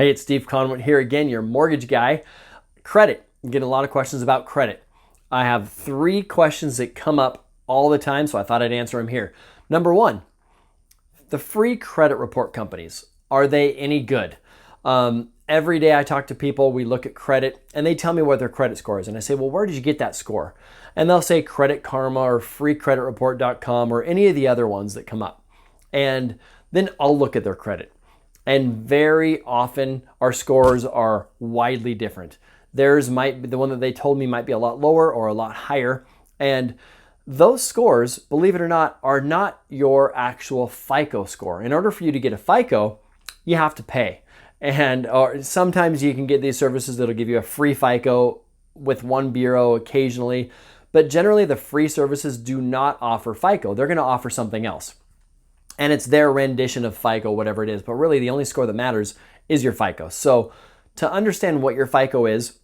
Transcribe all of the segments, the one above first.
Hey, it's Steve Konwent here again, your mortgage guy. Credit. I'm getting a lot of questions about credit. I have 3 questions that come up all the time, so I thought I'd answer them here. Number 1, the free credit report companies, are they any good? Every day I talk to people, we look at credit, and they tell me what their credit score is. And I say, well, where did you get that score? And they'll say Credit Karma or freecreditreport.com or any of the other ones that come up. And then I'll look at their credit. And very often our scores are widely different. Theirs might be, the one that they told me might be a lot lower or a lot higher. And those scores, believe it or not, are not your actual FICO score. In order for you to get a FICO, you have to pay. And sometimes you can get these services that'll give you a free FICO with one bureau occasionally. But generally the free services do not offer FICO. They're going to offer something else. And it's their rendition of FICO, whatever it is. But really the only score that matters is your FICO. So to understand what your FICO is,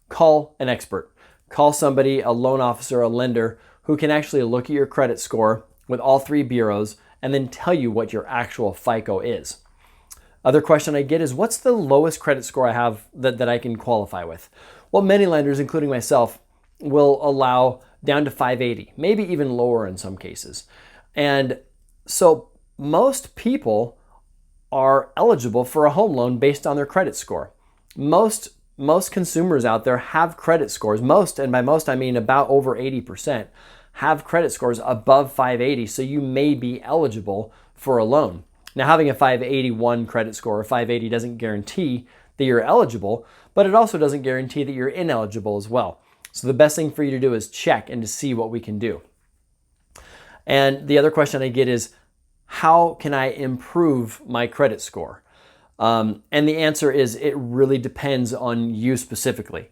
call an expert. Call somebody, a loan officer, a lender, who can actually look at your credit score with all 3 bureaus and then tell you what your actual FICO is. Other question I get is, what's the lowest credit score I have that I can qualify with? Well, many lenders, including myself, will allow down to 580, maybe even lower in some cases. And so most people are eligible for a home loan based on their credit score. Most consumers out there have credit scores. Most, and by most I mean about over 80%, have credit scores above 580, so you may be eligible for a loan. Now, having a 581 credit score or 580 doesn't guarantee that you're eligible, but it also doesn't guarantee that you're ineligible as well. So the best thing for you to do is check and to see what we can do. And the other question I get is, how can I improve my credit score? And the answer is, it really depends on you specifically.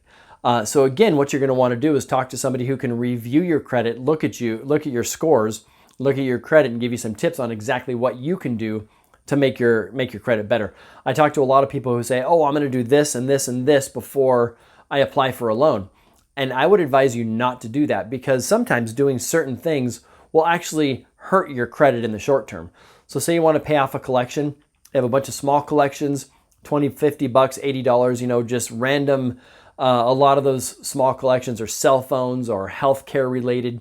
So again, what you're going to want to do is talk to somebody who can review your credit, look at your scores, look at your credit, and give you some tips on exactly what you can do to make your credit better. I talk to a lot of people who say, oh, I'm going to do this and this and this before I apply for a loan. And I would advise you not to do that, because sometimes doing certain things will actually hurt your credit in the short term. So say you want to pay off a collection, you have a bunch of small collections, $20, $50, $80, just random. A lot of those small collections are cell phones or healthcare related.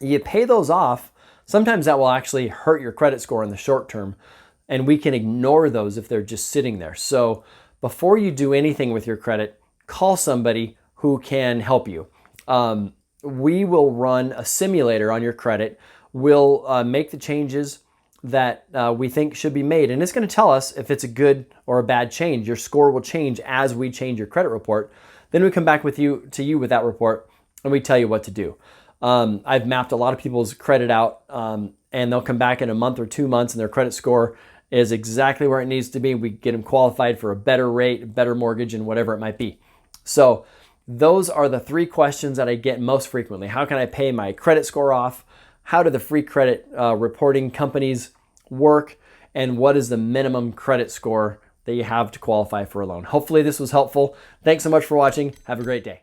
You pay those off, sometimes that will actually hurt your credit score in the short term, and we can ignore those if they're just sitting there. So before you do anything with your credit, call somebody who can help you. We will run a simulator on your credit. We'll make the changes that we think should be made, and it's going to tell us if it's a good or a bad change. Your score will change as we change your credit report. Then we come back to you with that report, and we tell you what to do. I've mapped a lot of people's credit out, and they'll come back in a month or 2 months, and their credit score is exactly where it needs to be. We get them qualified for a better rate, a better mortgage, and whatever it might be. So those are the 3 questions that I get most frequently. How can I pay my credit score off? How do the free credit reporting companies work? And what is the minimum credit score that you have to qualify for a loan? Hopefully this was helpful. Thanks so much for watching. Have a great day.